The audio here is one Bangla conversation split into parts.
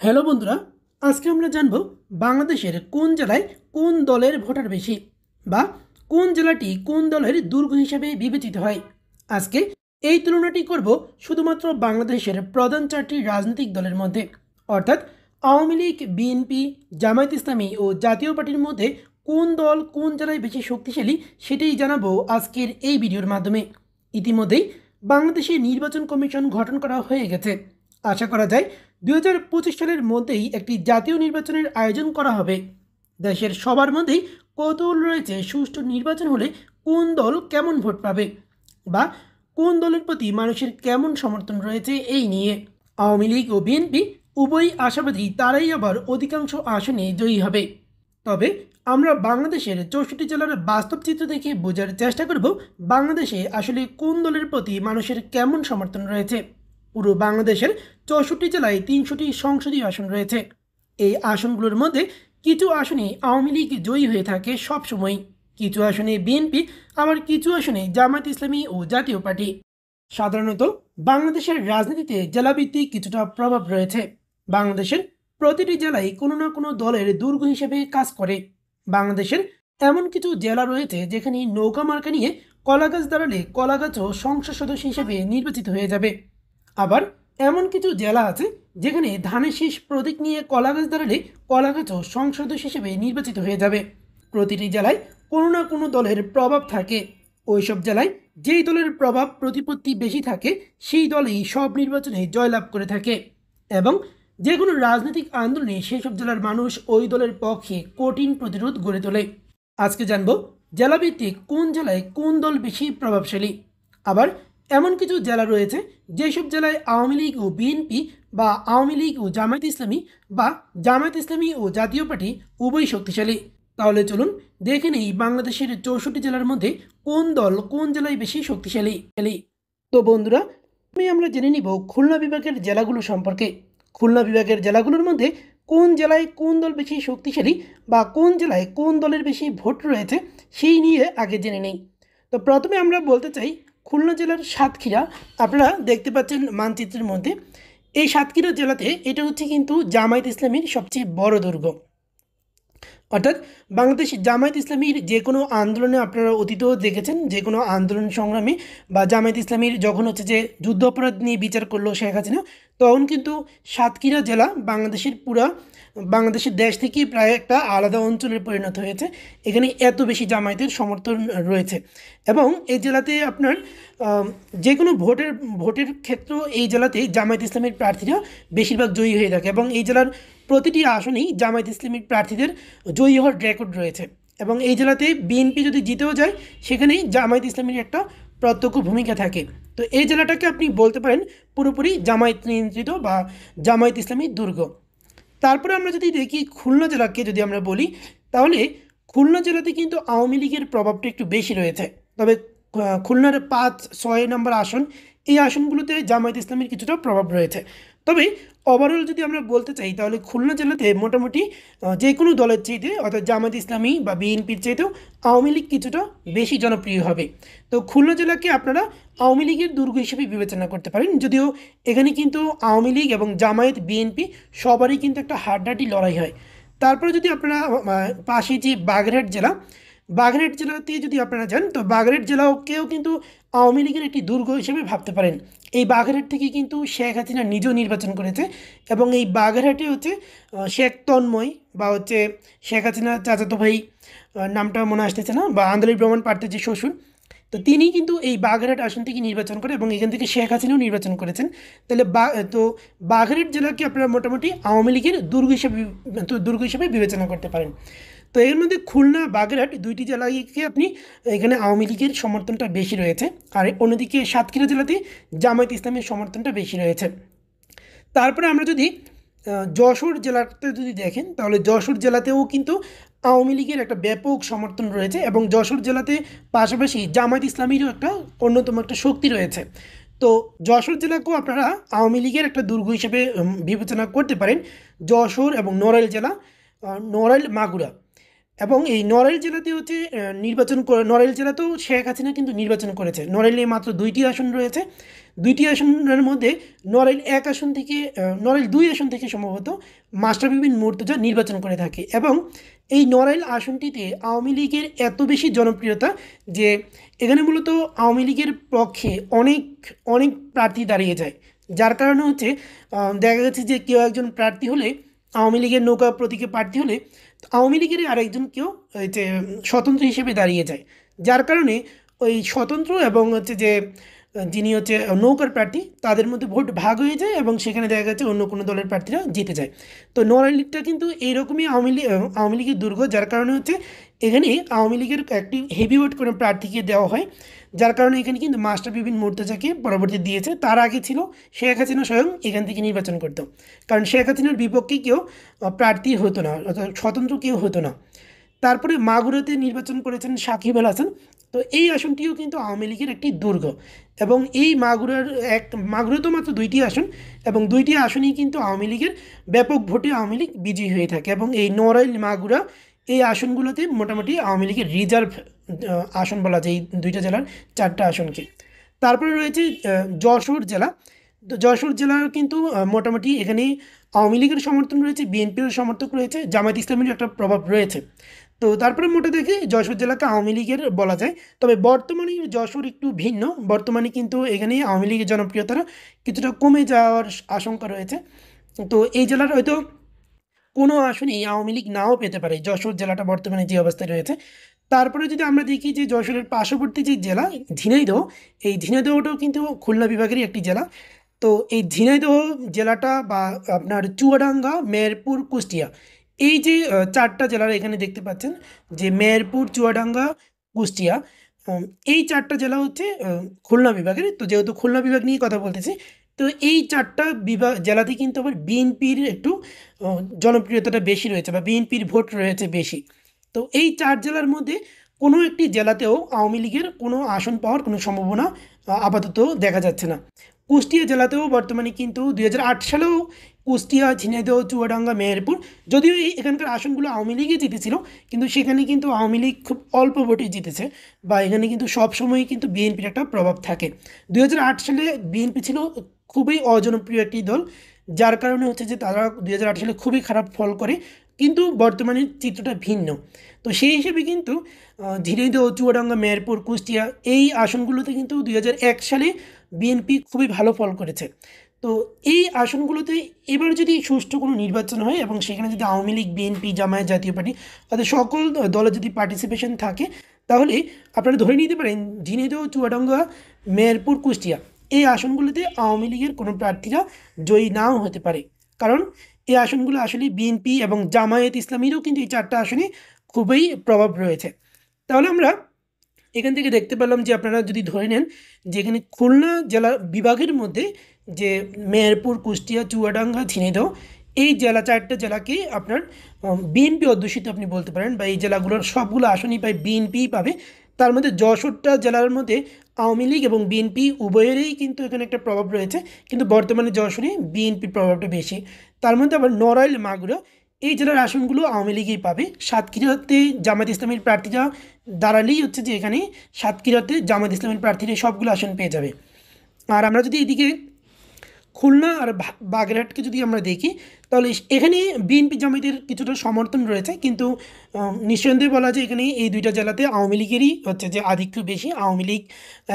হ্যালো বন্ধুরা, আজকে আমরা জানব বাংলাদেশের কোন জেলায় কোন দলের ভোটার বেশি বা কোন জেলাটি কোন দলের দুর্গ হিসেবে বিবেচিত হয়। আজকে এই তুলনাটি করব শুধুমাত্র বাংলাদেশের প্রধান চারটি রাজনৈতিক দলের মধ্যে, অর্থাৎ আওয়ামী লীগ, বিএনপি, জামায়াত ইসলামী ও জাতীয় পার্টির মধ্যে কোন দল কোন জেলায় বেশি শক্তিশালী সেটাই জানাবো আজকের এই ভিডিওর মাধ্যমে। ইতিমধ্যেই বাংলাদেশে নির্বাচন কমিশন গঠন করা হয়ে গেছে। আশা করা যায় 2025 সালের মধ্যেই একটি জাতীয় নির্বাচনের আয়োজন করা হবে। দেশের সবার মধ্যেই কৌতূহল রয়েছে সুষ্ঠু নির্বাচন হলে কোন দল কেমন ভোট পাবে বা কোন দলের প্রতি মানুষের কেমন সমর্থন রয়েছে এই নিয়ে। আওয়ামী লীগ ও বিএনপি উভয়ই আশাবাদী তারাই আবার অধিকাংশ আসনে জয়ী হবে। তবে আমরা বাংলাদেশের 64 জেলার বাস্তব চিত্র দেখে বোঝার চেষ্টা করব বাংলাদেশে আসলে কোন দলের প্রতি মানুষের কেমন সমর্থন রয়েছে। পুরো বাংলাদেশের 64 জেলায় 300টি সংসদীয় আসন রয়েছে। এই আসনগুলোর মধ্যে কিছু আসনে আওয়ামী লীগ জয়ী হয়ে থাকে সবসময়, কিছু আসনে বিএনপি, আবার কিছু আসনে জামায়াত ইসলামী ও জাতীয় পার্টি। সাধারণত বাংলাদেশের রাজনীতিতে জেলাভিত্তিক কিছুটা প্রভাব রয়েছে। বাংলাদেশের প্রতিটি জেলায় কোনো না কোনো দলের দুর্গ হিসেবে কাজ করে। বাংলাদেশের এমন কিছু জেলা রয়েছে যেখানে নৌকা মার্কা নিয়ে কলাগাছ দাঁড়ালে কলাগাছও সংসদ সদস্য হিসেবে নির্বাচিত হয়ে যাবে। আবার এমন কিছু জেলা আছে যেখানে ধানের শীষ প্রতীক নিয়ে কলাগাছ দাঁড়ালে কলাগাছও সংসদ সদস্য হিসেবে নির্বাচিত হয়ে যাবে। প্রতিটি জেলায় কোনো না কোনো দলের প্রভাব থাকে। ওইসব জেলায় যেই দলের প্রভাব প্রতিপত্তি বেশি থাকে সেই দলই সব নির্বাচনে জয়লাভ করে থাকে এবং যে কোনো রাজনৈতিক আন্দোলনে সেসব জেলার মানুষ ওই দলের পক্ষে কঠিন প্রতিরোধ গড়ে তোলে। আজকে জানব জেলাভিত্তিক কোন জেলায় কোন দল বেশি প্রভাবশালী। আবার এমন কিছু জেলা রয়েছে যেসব জেলায় আওয়ামী লীগ ও বিএনপি বা আওয়ামী লীগ ও জামায়াত ইসলামী বা জামায়াত ইসলামী ও জাতীয় পার্টি উভয় শক্তিশালী। তাহলে চলুন দেখে নেই বাংলাদেশের 64 জেলার মধ্যে কোন দল কোন জেলায় বেশি শক্তিশালী। তো বন্ধুরা, আমরা জেনে নিব খুলনা বিভাগের জেলাগুলো সম্পর্কে। খুলনা বিভাগের জেলাগুলোর মধ্যে কোন জেলায় কোন দল বেশি শক্তিশালী বা কোন জেলায় কোন দলের বেশি ভোট রয়েছে সেই নিয়ে আগে জেনে নেই। তো প্রথমে আমরা বলতে চাই খুলনা জেলার সাতক্ষীরা। আপনারা দেখতে পাচ্ছেন মানচিত্রের মধ্যে এই সাতক্ষীরা জেলাতে এটা হচ্ছে কিন্তু জামায়াত ইসলামীর সবচেয়ে বড় দুর্গ। অর্থাৎ বাংলাদেশ জামায়াত ইসলামীর যে কোনো আন্দোলনে আপনারা অতীতেও দেখেছেন, যে কোনো আন্দোলন সংগ্রামে বা জামায়াত ইসলামীর যখন হচ্ছে যে যুদ্ধ অপরাধ নিয়ে বিচার করলো শেখ হাসিনা, তখন কিন্তু সাতক্ষীরা জেলা বাংলাদেশের দেশ থেকে প্রায় একটা আলাদা অঞ্চলে পরিণত হয়েছে। এখানে এত বেশি জামায়াতের সমর্থন রয়েছে এবং এই জেলাতে আপনার যে কোনো ভোটের ক্ষেত্র এই জেলাতে জামায়াত ইসলামীর প্রার্থীরা বেশিরভাগ জয়ী হয়ে থাকে এবং এই জেলার প্রতিটি আসনেই জামায়াত ইসলামীর প্রার্থীদের জয়ী হওয়ার রেকর্ড রয়েছে এবং এই জেলাতে বিএনপি যদি জিতেও যায় সেখানেই জামায়াত ইসলামীর একটা প্রত্যক্ষ ভূমিকা থাকে। তো এই জেলাটাকে আপনি বলতে পারেন পুরোপুরি জামায়াত নিয়ন্ত্রিত বা জামায়াত ইসলামীর দুর্গ। তারপরে আমরা যদি দেখি খুলনা জেলাকে যদি আমরা বলি, তাহলে খুলনা জেলাতে কিন্তু আওয়ামী লীগের প্রভাবটা একটু বেশি রয়েছে। তবে খুলনার 5-6 নম্বর আসন, এই আসনগুলোতে জামায়াত ইসলামীর কিছুটা প্রভাব রয়েছে। তবে ওভারঅল যদি আমরা বলতে চাই তাহলে খুলনা জেলাতে মোটামুটি যে কোনো দলের চাইতে, অর্থাৎ জামায়াত ইসলামী বা বিএনপির চাইতেও আওয়ামী লীগ কিছুটা বেশি জনপ্রিয় হবে। তো খুলনা জেলাকে আপনারা আওয়ামী লীগের দুর্গ হিসেবে বিবেচনা করতে পারেন, যদিও এখানে কিন্তু আওয়ামী লীগ এবং জামায়াত বিএনপি সবারই কিন্তু একটা হাড্ডাহাড্ডি লড়াই হয়। তারপরে যদি আপনারা পাশে যে বাগেরহাট জেলাতে যদি আপনারা যান, তো বাগেরহাট জেলাকেও কিন্তু আওয়ামী লীগের একটি দুর্গ হিসেবে ভাবতে পারেন। এই বাগেরহাট থেকে কিন্তু শেখ হাসিনা নিজেও নির্বাচন করেছে এবং এই বাগেরহাটে হচ্ছে শেখ তন্ময় বা হচ্ছে শেখ হাসিনা চাচাতো ভাই, নামটা মনে আসতেছে না, বা আন্দোলন ভ্রমণ প্রার্থীর যে শ্বশুর, তো তিনি কিন্তু এই বাগেরহাট আসন থেকে নির্বাচন করে এবং এখান থেকে শেখ হাসিনাও নির্বাচন করেছেন। তাহলে বাগেরহাট জেলাকে আপনারা মোটামুটি আওয়ামী লীগের দুর্গ হিসেবে বিবেচনা করতে পারেন। তো এর মধ্যে খুলনা বাগেরহাট দুইটি জেলাকে আপনি এখানে আওয়ামী লীগের সমর্থনটা বেশি রয়েছে, আর অন্যদিকে সাতক্ষীরা জেলাতে জামায়াত ইসলামের সমর্থনটা বেশি রয়েছে। তারপরে আমরা যদি যশোর জেলাতে যদি দেখেন, তাহলে যশোর জেলাতেও কিন্তু আওয়ামী লীগের একটা ব্যাপক সমর্থন রয়েছে এবং যশোর জেলাতে পাশাপাশি জামায়াত ইসলামীরও একটা অন্যতম একটা শক্তি রয়েছে। তো যশোর জেলাকেও আপনারা আওয়ামী লীগের একটা দুর্গ হিসেবে বিবেচনা করতে পারেন। যশোর এবং নড়াইল জেলা, নড়াইল মাগুরা এবং এই নড়াইল জেলাতে হচ্ছে নড়াইল জেলাতেও শেখ হাসিনা কিন্তু নির্বাচন করেছে। নড়াইলে মাত্র 2টি আসন রয়েছে। 2টি আসনের মধ্যে নড়াইল 1 আসন থেকে নড়াইল 2 আসন থেকে সম্ভবত মাস্টার বিপিন মুর্তজা নির্বাচন করে থাকে। এবং এই নড়াইল আসনটিতে আওয়ামী লীগের এত বেশি জনপ্রিয়তা যে এখানে মূলত আওয়ামী লীগের পক্ষে অনেক অনেক প্রার্থী দাঁড়িয়ে যায়, যার কারণে হচ্ছে দেখা গেছে যে কেউ একজন প্রার্থী হলে, আওয়ামী লীগের নৌকা প্রতীকে প্রার্থী হলে আওয়ামী লীগের আরেকজন কেউ ওই যে স্বতন্ত্র হিসেবে দাঁড়িয়ে যায়, যার কারণে ওই স্বতন্ত্র এবং হচ্ছে যে যিনি হচ্ছে নৌকার প্রার্থী তাদের মধ্যে ভোট ভাগ হয়ে যায় এবং সেখানে দেখা যাচ্ছে অন্য কোনো দলের প্রার্থীরা জিতে যায়। তো নড়াইলটা কিন্তু এইরকমই আওয়ামী লীগের দুর্গ, যার কারণে হচ্ছে এখানে আওয়ামী লীগের একটি হেভি ওয়েট কোনো প্রার্থীকে দেওয়া হয়, যার কারণে এখানে কিন্তু মাস্টার বিপিন মুর্তজাকে পরবর্তী দিয়েছে। তার আগে ছিল শেখ হাসিনা স্বয়ং এখান থেকে নির্বাচন করতো, কারণ শেখ হাসিনার বিপক্ষে কেউ প্রার্থী হতো না, অর্থাৎ স্বতন্ত্র কেউ হতো না। তারপরে মাগুরাতে নির্বাচন করেছেন সাকিব আল হাসান। তো এই আসনটিও কিন্তু আওয়ামী লীগের একটি দুর্গ, এবং এই মাগুরাতেও মাত্র 2টি আসন, এবং 2টি আসনই কিন্তু আওয়ামী লীগের ব্যাপক ভোটে আওয়ামী লীগ বিজয়ী হয়ে থাকে। এবং এই নড়াইল মাগুরা এই আসনগুলোতে মোটামুটি আওয়ামী লীগের রিজার্ভ আসন বলা যায় এই 2টা জেলার 4টা আসনকে। তারপরে রয়েছে যশোর জেলা। তো যশোর জেলার কিন্তু মোটামুটি এখানে আওয়ামী লীগের সমর্থন রয়েছে, বিএনপির সমর্থক রয়েছে, জামায়াত ইসলামের একটা প্রভাব রয়েছে। তো তারপরে মোটে দেখে যশোর জেলাকে আওয়ামী লীগের বলা যায়। তবে বর্তমানে যশোর একটু ভিন্ন, বর্তমানে কিন্তু এখানে আওয়ামী লীগের জনপ্রিয়তা কিছুটা কমে যাওয়ার আশঙ্কা রয়েছে। তো এই জেলার হয়তো কোনো আসনেই আওয়ামী লীগ নাও পেতে পারে, যশোর জেলাটা বর্তমানে যে অবস্থায় রয়েছে। তারপরে যদি আমরা দেখি যে যশোরের পার্শ্ববর্তী যে জেলা ঝিনাইদহ, এই ঝিনাইদহটাও কিন্তু খুলনা বিভাগেরই একটি জেলা। তো এই ঝিনাইদহ জেলাটা বা আপনার চুয়াডাঙ্গা, মেহেরপুর, কুষ্টিয়া, এই যে 4টা জেলার এখানে দেখতে পাচ্ছেন যে মেহেরপুর, চুয়াডাঙ্গা, কুষ্টিয়া, এই 4টা জেলা হচ্ছে খুলনা বিভাগের। তো যেহেতু খুলনা বিভাগ নিয়ে কথা বলতেছি, তো এই 4টা জেলাতে কিন্তু আবার বিএনপির একটু জনপ্রিয়তাটা বেশি রয়েছে বা বিএনপির ভোট রয়েছে বেশি। তো এই 4 জেলার মধ্যে কোনো একটি জেলাতেও আওয়ামী লীগের কোনো আসন পাওয়ার কোনো সম্ভাবনা আপাতত দেখা যাচ্ছে না। কুষ্টিয়া জেলাতেও বর্তমানে কিন্তু 2008 সালেও কুষ্টিয়া, ঝিনাইদহ, চুয়াডাঙ্গা, মেহেরপুর, যদিও এখানকার আসনগুলো আওয়ামী লীগই জিতেছিল, কিন্তু সেখানে কিন্তু আওয়ামী লীগ খুব অল্প ভোটে জিতেছে, বা এখানে কিন্তু সবসময়ই কিন্তু বিএনপির একটা প্রভাব থাকে। 2008 সালে বিএনপি ছিল খুবই অজনপ্রিয় একটি দল, যার কারণে হচ্ছে যে তারা 2008 সালে খুবই খারাপ ফল করে, কিন্তু বর্তমানে চিত্রটা ভিন্ন। তো সেই হিসেবে কিন্তু ঝিনাইদহ, চুয়াডাঙ্গা, মেহেরপুর, কুষ্টিয়া এই আসনগুলোতে কিন্তু 2001 সালে বিএনপি খুবই ভালো ফল করেছে। তো এই আসনগুলোতে এবার যদি সুষ্ঠু কোনো নির্বাচন হয় এবং সেখানে যদি আওয়ামী লীগ, বিএনপি, জামায়াত, জাতীয় পার্টি, তাদের সকল দলের যদি পার্টিসিপেশন থাকে, তাহলে আপনারা ধরে নিতে পারেন ঝিনাইদহ, চুয়াডাঙ্গা, মেহেরপুর, কুষ্টিয়া এই আসনগুলোতে আওয়ামী লীগের কোনো প্রার্থীরা জয়ী নাও হতে পারে, কারণ এই আসনগুলো আসলে বিএনপি এবং জামায়াত ইসলামীরও কিন্তু এই 4টা আসনে খুবই প্রভাব রয়েছে। তাহলে আমরা এখান থেকে দেখতে পেলাম যে আপনারা যদি ধরে নেন যে এখানে খুলনা জেলা বিভাগের মধ্যে যে মেহেরপুর, কুষ্টিয়া, চুয়াডাঙ্গা, ঝিনাইদহ এই 4টা জেলাকে আপনার বিএনপি অধ্যুষিত আপনি বলতে পারেন, বা এই জেলাগুলোর সবগুলো আসনই প্রায় বিএনপিই পাবে। তার মধ্যে যশোরটা জেলার মধ্যে আওয়ামী লীগ এবং বিএনপি উভয়েরই কিন্তু এখানে একটা প্রভাব রয়েছে, কিন্তু বর্তমানে যশোরে বিএনপির প্রভাবটা বেশি। তার মধ্যে আবার নড়াইল, মাগুরা এই জেলার আসনগুলো আওয়ামী লীগই পাবে। সাতক্ষীরাতে জামায়াত ইসলামীর প্রার্থীরা দাঁড়ালেই হচ্ছে যে এখানে সাতক্ষীরাতে জামায়াত ইসলামীর প্রার্থীরা সবগুলো আসন পেয়ে যাবে। আর আমরা যদি এদিকে খুলনা আর বাগেরহাটকে যদি আমরা দেখি, তাহলে এখানে বিএনপি জামায়াতের কিছুটা সমর্থন রয়েছে, কিন্তু নিঃসন্দেহে বলা যায় এখানে এই 2টা জেলাতে আওয়ামী লীগেরই হচ্ছে যে আধিক্য বেশি। আওয়ামী লীগ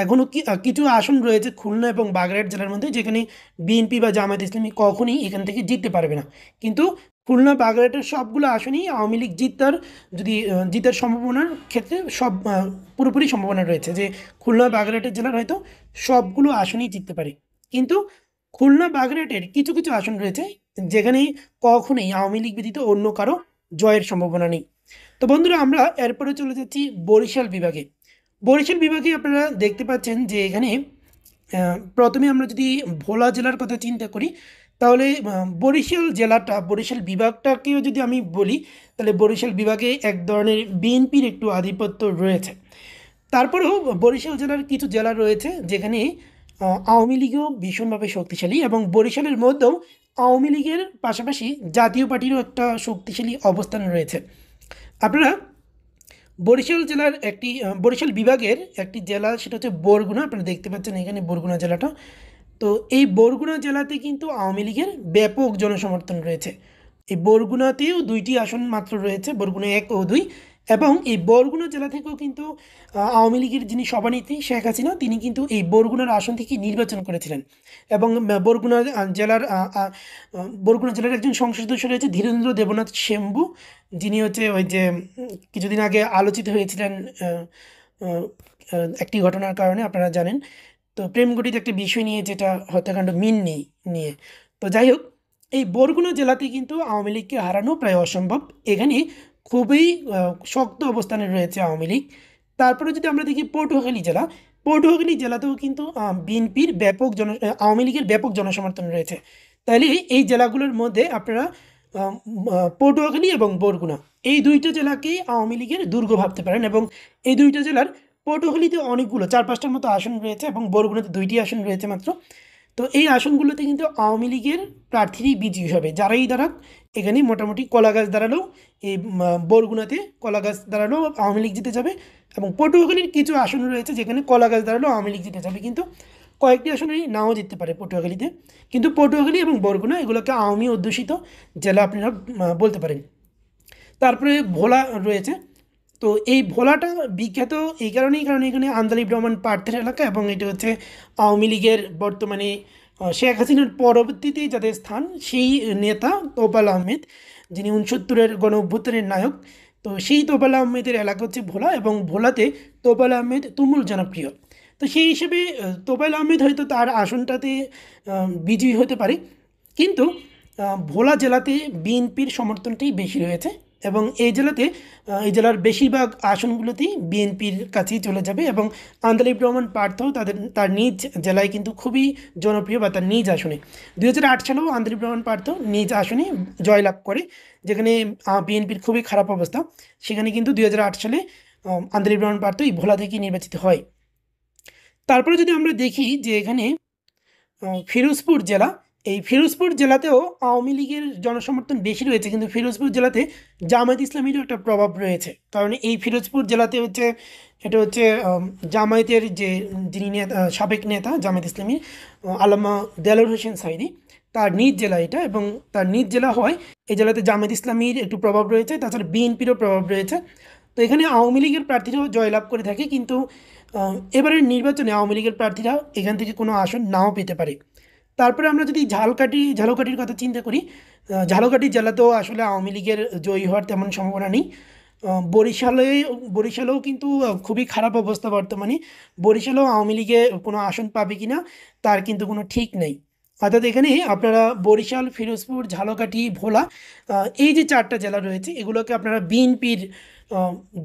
এখনও কিছু আসন রয়েছে খুলনা এবং বাগেরহাট জেলার মধ্যে যেখানে বিএনপি বা জামায়াত ইসলামী কখনোই এখান থেকে জিততে পারবে না, কিন্তু খুলনা, বাগেরহাটের সবগুলো আসনই আওয়ামী লীগ জিতার সম্ভাবনার ক্ষেত্রে পুরোপুরি সম্ভাবনা রয়েছে যে খুলনা, বাগেরহাটের জেলার হয়তো সবগুলো আসনই জিততে পারে। কিন্তু খুলনা, বাগেরহাটের কিছু কিছু আসন রয়েছে যেখানে কখনোই আওয়ামী লীগ ব্যতীত অন্য কারো জয়ের সম্ভাবনা নেই। তো বন্ধুরা, আমরা এরপরে চলে যাচ্ছি বরিশাল বিভাগে। বরিশাল বিভাগে আপনারা দেখতে পাচ্ছেন যে এখানে প্রথমে আমরা যদি ভোলা জেলার কথা চিন্তা করি, তাহলে বরিশাল বিভাগটাকেও যদি আমি বলি, তাহলে বরিশাল বিভাগে এক ধরনের বিএনপির একটু আধিপত্য রয়েছে। তারপরেও বরিশাল জেলার কিছু জেলা রয়েছে যেখানে আওয়ামী লীগও ভীষণভাবে শক্তিশালী, এবং বরিশালের মধ্যেও আওয়ামী লীগের পাশাপাশি জাতীয় পার্টিরও একটা শক্তিশালী অবস্থান রয়েছে। আপনারা বরিশাল জেলার একটি বরিশাল বিভাগের একটি জেলা, সেটা হচ্ছে বরগুনা। আপনারা দেখতে পাচ্ছেন এখানে বরগুনা জেলাটা। তো এই বরগুনা জেলাতে কিন্তু আওয়ামী লীগের ব্যাপক জনসমর্থন রয়েছে। এই বরগুনাতেও 2টি আসন মাত্র রয়েছে, বরগুনা 1 ও 2। এবং এই বরগুনা জেলা থেকেও কিন্তু আওয়ামী লীগের যিনি সভানেত্রী শেখ হাসিনা, তিনি কিন্তু এই বরগুনার আসন থেকে নির্বাচন করেছিলেন। এবং বরগুনা জেলার বরগুনা জেলার একজন সংসদ সদস্য রয়েছে ধীরেন্দ্র দেবনাথ সেম্বু, যিনি হচ্ছে ওই যে কিছুদিন আগে আলোচিত হয়েছিলেন আহ, আহ, একটি ঘটনার কারণে, আপনারা জানেন। তো প্রেম ঘটিত একটা বিষয় নিয়ে, যেটা হত্যাকাণ্ড মিন্নি নিয়ে। তো যাই হোক, এই বরগুনা জেলাতে কিন্তু আওয়ামী লীগকে হারানো প্রায় অসম্ভব। এখানে খুবই শক্ত অবস্থানে রয়েছে আওয়ামী লীগ। তারপরে যদি আমরা দেখি পটুয়াখালী জেলা, পটুয়াখালী জেলাতেও কিন্তু বিএনপির আওয়ামী লীগের ব্যাপক জনসমর্থন রয়েছে। তাহলে এই জেলাগুলোর মধ্যে আপনারা পটুয়াখালী এবং বরগুনা, এই দুইটা জেলাকেই আওয়ামী লীগের দুর্গ ভাবতে পারেন। এবং এই দুইটা জেলার পটুয়াখালীতে অনেকগুলো 4-5টার মতো আসন রয়েছে এবং বরগুনাতে 2টি আসন রয়েছে মাত্র। তো এই আসনগুলোতে কিন্তু আওয়ামী লীগের প্রার্থীরই বিজয়ী হবে, যারাই দাঁড়াক। এখানে মোটামুটি কলাগাছ দাঁড়ালেও এই বরগুনাতে কলাগাছ দাঁড়ালেও আওয়ামী লীগ জিতে যাবে। এবং পটুয়াখালীর কিছু আসন রয়েছে যেখানে কলাগাছ দাঁড়ালেও আওয়ামী লীগ জিতে যাবে, কিন্তু কয়েকটি আসনে নাও জিততে পারে পটুয়াখালীতে। কিন্তু পটুয়াখালী এবং বরগুনা এগুলোকে আওয়ামী অধ্যুষিত জেলা আপনারা বলতে পারেন। তারপরে ভোলা রয়েছে। তো এই ভোলাটা বিখ্যাত এই কারণেই, কারণ এখানে আন্দালিব রহমান পার্থের এলাকা, এবং এটা হচ্ছে আওয়ামী লীগের বর্তমানে শেখ হাসিনার পরবর্তীতে যাদের স্থান, সেই নেতা তোপাল আহমেদ, যিনি 69-এর গণ অভ্যুত্থানের নায়ক। তো সেই তোপাল আহমেদের এলাকা হচ্ছে ভোলা, এবং ভোলাতে তোপাল আহমেদ তুমুল জনপ্রিয়। তো সেই হিসেবে তোপাল আহমেদ হয়তো তার আসনটাতে বিজয়ী হতে পারে, কিন্তু ভোলা জেলাতে বিএনপির সমর্থনটাই বেশি রয়েছে। এবং এই জেলাতে এই জেলার বেশিরভাগ আসনগুলোতেই বিএনপির কাছেই চলে যাবে। এবং আন্দালিব রহমান পার্থও তার নিজ জেলায় কিন্তু খুবই জনপ্রিয়, বা তার নিজ আসনে 2008 সালেও আন্দালিব রহমান পার্থ নিজ আসনে জয়লাভ করে, যেখানে বিএনপির খুবই খারাপ অবস্থা। সেখানে কিন্তু 2008 সালে আন্দালিব রহমান পার্থ এই ভোলা থেকে নির্বাচিত হয়। তারপরে যদি আমরা দেখি যে এখানে ফিরোজপুর জেলা, এই ফিরোজপুর জেলাতেও আওয়ামী লীগের জনসমর্থন বেশি রয়েছে, কিন্তু ফিরোজপুর জেলাতে জামায়াত ইসলামীরও একটা প্রভাব রয়েছে। কারণ এই ফিরোজপুর জেলাতে হচ্ছে এটা হচ্ছে জামায়াতের যিনি নেতা, সাবেক নেতা জামায়াত ইসলামীর আল্লামা দেলোয়ার হোসেন সাঈদী, তার নিজ জেলা এটা। এবং তার নিজ জেলা হয়, এই জেলাতে জামায়াত ইসলামীর একটু প্রভাব রয়েছে, তাছাড়া বিএনপিরও প্রভাব রয়েছে। তো এখানে আওয়ামী লীগের প্রার্থীরাও জয়লাভ করে থাকে, কিন্তু এবারের নির্বাচনে আওয়ামী লীগের প্রার্থীরা এখান থেকে কোনো আসন নাও পেতে পারে। তারপরে আমরা যদি ঝালকাঠির কথা চিন্তা করি, ঝালকাঠি জেলাতেও আসলে আওয়ামী লীগের জয়ী হওয়ার তেমন সম্ভাবনা নেই। বরিশালেও কিন্তু খুবই খারাপ অবস্থা বর্তমানে। বরিশালেও আওয়ামী লীগে কোনো আসন পাবে কিনা তার কিন্তু কোনো ঠিক নেই। অর্থাৎ এখানে আপনারা বরিশাল, ফিরোজপুর, ঝালকাঠি, ভোলা, এই যে 4টা জেলা রয়েছে, এগুলোকে আপনারা বিএনপির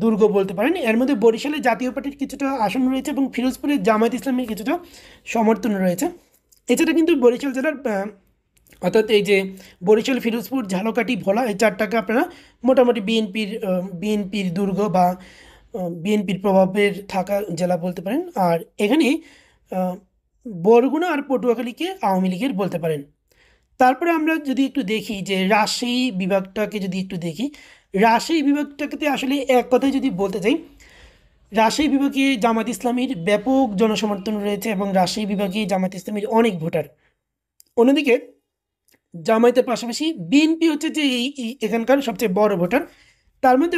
দুর্গ বলতে পারেন। এর মধ্যে বরিশালে জাতীয় পার্টির কিছুটা আসন রয়েছে এবং ফিরোজপুরে জামায়াত ইসলামের কিছুটা সমর্থন রয়েছে। এছাড়া কিন্তু বরিশাল জেলার অর্থাৎ এই যে বরিশাল, ফিরোজপুর, ঝালকাঠি, ভোলা, এই 4টাকে আপনারা মোটামুটি বিএনপির দুর্গ বা বিএনপির প্রভাবের থাকা জেলা বলতে পারেন। আর এখানে বরগুনা আর পটুয়াখালীকে আওয়ামী লীগের বলতে পারেন। তারপরে আমরা যদি একটু দেখি যে রাজশাহী বিভাগটাকে যদি একটু দেখি, রাজশাহী বিভাগটাকে আসলে এক কথায় যদি বলতে চাই, রাজশাহী বিভাগে জামাত ইসলামীর ব্যাপক জনসমর্থন রয়েছে এবং রাজশাহী বিভাগে জামাত ইসলামীর অনেক ভোটার। অন্যদিকে জামায়াতের পাশাপাশি বিএনপি হচ্ছে যে এখানকার সবচেয়ে বড় ভোটার। তার মধ্যে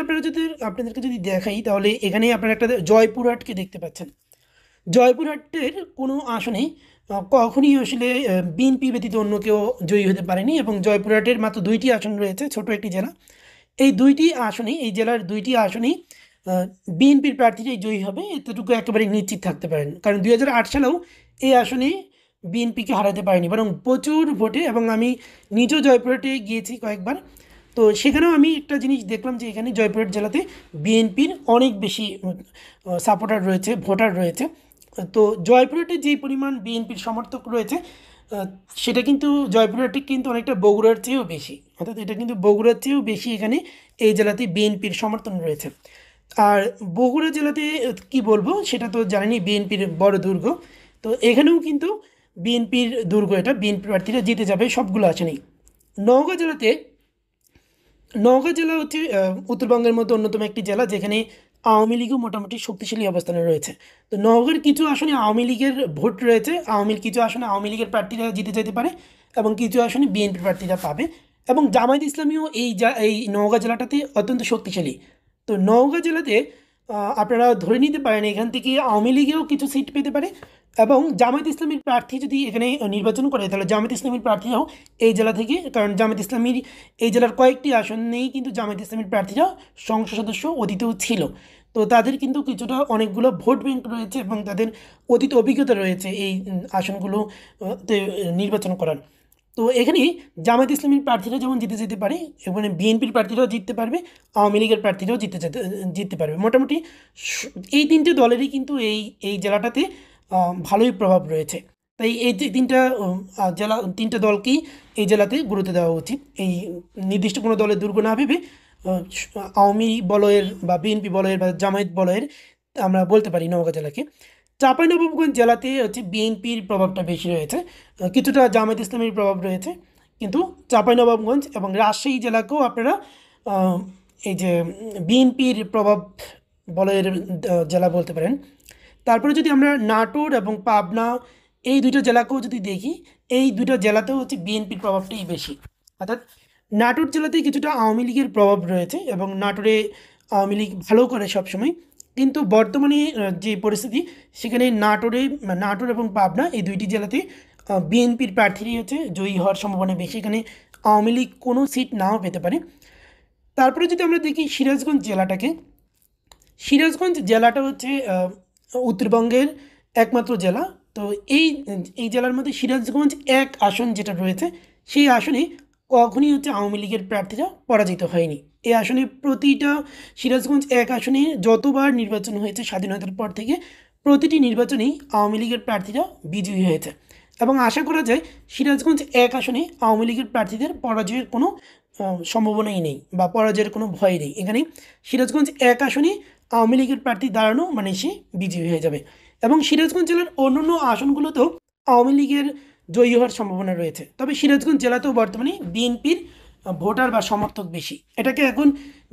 আপনাদেরকে যদি দেখাই, তাহলে এখানে আপনারা একটা জয়পুরহাটকে দেখতে পাচ্ছেন। জয়পুরহাটের কোনো আসনে কখনই আসলে বিএনপি ব্যতীত অন্য কেউ জয়ী হতে পারেনি, এবং জয়পুরহাটের মাত্র 2টি আসন রয়েছে, ছোট একটি জেলা। এই জেলার 2টি আসনেই বিএনপির প্রার্থীরাই জয়ী হবে, এতটুকু একেবারে নিশ্চিত থাকতে পারেন। কারণ 2008 সালেও এই আসনে বিএনপিকে হারাতে পারেনি, বরং প্রচুর ভোটে। এবং আমি নিজেও জয়পুরহাটে গিয়েছি কয়েকবার। তো সেখানেও আমি একটা জিনিস দেখলাম যে এখানে জয়পুরহাট জেলাতে বিএনপির অনেক বেশি সাপোর্টার রয়েছে, ভোটার রয়েছে। তো জয়পুরহাটে যে পরিমাণ বিএনপির সমর্থক রয়েছে, সেটা কিন্তু জয়পুরহাটে কিন্তু অনেকটা বগুড়ার চেয়েও বেশি। অর্থাৎ এটা কিন্তু বগুড়ার চেয়েও বেশি এখানে এই জেলাতে বিএনপির সমর্থন রয়েছে। আর বগুড়া জেলাতে কি বলবো, সেটা তো জানেনই, বিএনপির বড় দুর্গ। তো এখানেও কিন্তু বিএনপির দুর্গ, এটা বিএনপি প্রার্থীরা জিতে যাবে সবগুলো আসেনি। নওগাঁ জেলা হচ্ছে উত্তরবঙ্গের মধ্যে অন্যতম একটি জেলা, যেখানে আওয়ামী লীগও মোটামুটি শক্তিশালী অবস্থানে রয়েছে। তো নওগাঁর কিছু আসনে আওয়ামী লীগের ভোট রয়েছে, কিছু আসনে আওয়ামী লীগের প্রার্থীরা জিতে যেতে পারে এবং কিছু আসনে বিএনপি প্রার্থীরা পাবে। এবং জামায়াত ইসলামীও এই নওগাঁ জেলাটাতে অত্যন্ত শক্তিশালী। তো নওগাঁ জেলাতে আপনারা ধরে নিতে পারেন এখান থেকে আওয়ামী লীগেও কিছু সিট পেতে পারে এবং জামায়াত ইসলামীর প্রার্থী যদি এখানে নির্বাচন করে তাহলে জামায়াত ইসলামীর প্রার্থীরাও এই জেলা থেকে, কারণ জামায়াত ইসলামীর এই জেলার কয়েকটি আসন নেই কিন্তু জামায়াত ইসলামীর প্রার্থীরা সংসদ সদস্য অতীতেও ছিল। তো তাদের কিন্তু কিছুটা অনেকগুলো ভোট ব্যাংক রয়েছে এবং তাদের অতীত অভিজ্ঞতা রয়েছে এই আসনগুলো তে নির্বাচন করার। তো এখানে জামায়াত ইসলামীর প্রার্থীরা যেমন জিতে যেতে পারে, এখানে বিএনপির প্রার্থীরাও জিততে পারবে, আওয়ামী লীগের প্রার্থীরাও জিততে পারবে। মোটামুটি এই তিনটে দলেরই কিন্তু এই জেলাটাতে ভালোই প্রভাব রয়েছে। তাই এই যে তিনটা দলকেই এই জেলাতে গুরুত্ব দেওয়া উচিত। এই নির্দিষ্ট কোনো দলের দুর্গ না ভেবে আওয়ামী বলয়ের বা বিএনপি বলয়ের বা জামায়াত বলয়ের আমরা বলতে পারি নওগাঁ জেলাকে। চাঁপাইনবাবগঞ্জ জেলাতে হচ্ছে বিএনপির প্রভাবটা বেশি রয়েছে, কিছুটা জামায়াত ইসলামীর প্রভাব রয়েছে, কিন্তু চাঁপাইনবাবগঞ্জ এবং রাজশাহী জেলাকেও আপনারা এই যে বিএনপির প্রভাব বলয়ের জেলা বলতে পারেন। তারপরে যদি আমরা নাটোর এবং পাবনা এই দুটো জেলাকেও যদি দেখি, এই দুটো জেলাতেও হচ্ছে বিএনপির প্রভাবটাই বেশি। অর্থাৎ নাটোর জেলাতে কিছুটা আওয়ামী লীগের প্রভাব রয়েছে এবং নাটোরে আওয়ামী লীগ ভালো করে সবসময়, কিন্তু বর্তমানে যে পরিস্থিতি সেখানে নাটোর এবং পাবনা এই দুইটি জেলাতে বিএনপির প্রার্থীরই হচ্ছে জয়ী হওয়ার সম্ভাবনা বেশি। এখানে আওয়ামী লীগ কোনো সিট নাও পেতে পারে। তারপরে যদি আমরা দেখি সিরাজগঞ্জ জেলাটাকে, সিরাজগঞ্জ জেলাটা হচ্ছে উত্তরবঙ্গের একমাত্র জেলা। তো এই জেলার মধ্যে সিরাজগঞ্জ এক আসন যেটা রয়েছে সেই আসনে কখনই হচ্ছে আওয়ামী লীগের প্রার্থীরা পরাজিত হয়নি। এই আসনে প্রতিটা সিরাজগঞ্জ এক আসনে যতবার নির্বাচন হয়েছে স্বাধীনতার পর থেকে প্রতিটি নির্বাচনেই আওয়ামী লীগের প্রার্থীরা বিজয়ী হয়েছে এবং আশা করা যায় সিরাজগঞ্জ এক আসনে আওয়ামী লীগের প্রার্থীদের পরাজয়ের কোনো সম্ভাবনাই নেই বা পরাজয়ের কোনো ভয় নেই। এখানে সিরাজগঞ্জ এক আসনে আওয়ামী লীগের প্রার্থী দাঁড়ানো মানে সে বিজয়ী হয়ে যাবে এবং সিরাজগঞ্জ জেলার অন্যান্য আসনগুলোতেও আওয়ামী লীগের জয়ী হওয়ার সম্ভাবনা রয়েছে। তবে সিরাজগঞ্জ জেলাতেও বর্তমানে বিএনপির ভোটার বা সমর্থক বেশি, এটাকে এখন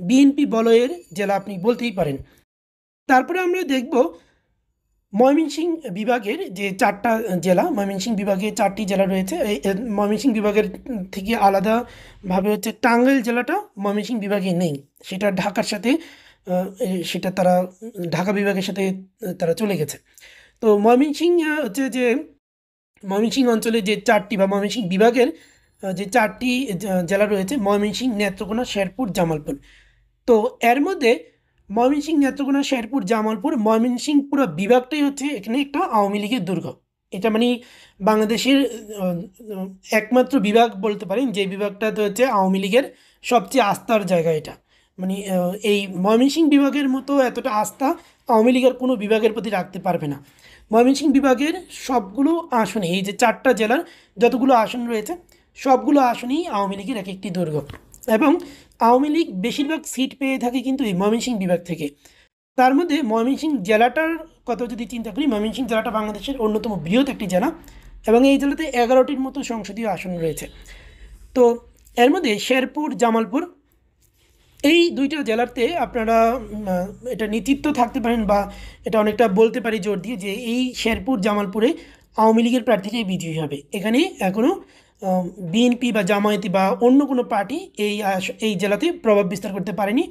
বিএনপি বলয়ের জেলা আপনি বলতেই পারেন। তারপরে আমরা দেখব ময়মনসিংহ বিভাগের যে চারটা জেলা, ময়মনসিংহ বিভাগে চারটি জেলা রয়েছে। এই ময়মনসিংহ বিভাগের থেকে আলাদাভাবে হচ্ছে টাঙ্গাইল জেলাটা ময়মনসিংহ বিভাগে নেই, সেটা ঢাকার সাথে সেটা তারা ঢাকা বিভাগের সাথে তারা চলে গেছে। তো ময়মনসিংহ হচ্ছে যে ময়মনসিংহ অঞ্চলে যে চারটি বা ময়মনসিংহ বিভাগের যে চারটি জেলা রয়েছে ময়মনসিংহ, নেত্রকোনা, শেরপুর, জামালপুর। তো এর মধ্যে ময়মনসিংহ, নেত্রকোনা, শেরপুর, জামালপুর, ময়মনসিংহ পুরো বিভাগটাই হচ্ছে এখানে একটা আওয়ামী লীগের দুর্গ। এটা মানে বাংলাদেশের একমাত্র বিভাগ বলতে পারেন যে বিভাগটাতে হচ্ছে আওয়ামী লীগের সবচেয়ে আস্থার জায়গা। এটা মানে এই ময়মনসিংহ বিভাগের মতো এতটা আস্থা আওয়ামী লীগের কোনো বিভাগের প্রতি রাখতে পারবে না। ময়মনসিংহ বিভাগের সবগুলো আসনে, এই যে চারটা জেলার যতগুলো আসন রয়েছে সবগুলো আসনেই আওয়ামী লীগের এক একটি দুর্গ এবং আওয়ামী লীগ বেশিরভাগ সিট পেয়ে থাকে কিন্তু এই ময়মনসিংহ বিভাগ থেকে। তার মধ্যে ময়মনসিংহ জেলাটার কথা যদি চিন্তা করি, ময়মনসিংহ জেলাটা বাংলাদেশের অন্যতম বৃহৎ একটি জেলা এবং এই জেলাতে 11টির মতো সংসদীয় আসন রয়েছে। তো এর মধ্যে শেরপুর, জামালপুর এই দুইটা জেলাতে আপনারা এটা নিশ্চিত থাকতে পারেন বা এটা অনেকটা বলতে পারি জোর দিয়ে যে এই শেরপুর, জামালপুরে আওয়ামী লীগের প্রার্থীটাই বিজয়ী হবে। এখানে এখনও বিএনপি বা জামায়াতি বা অন্য কোনো পার্টি এই জেলাতে প্রভাব বিস্তার করতে পারেনি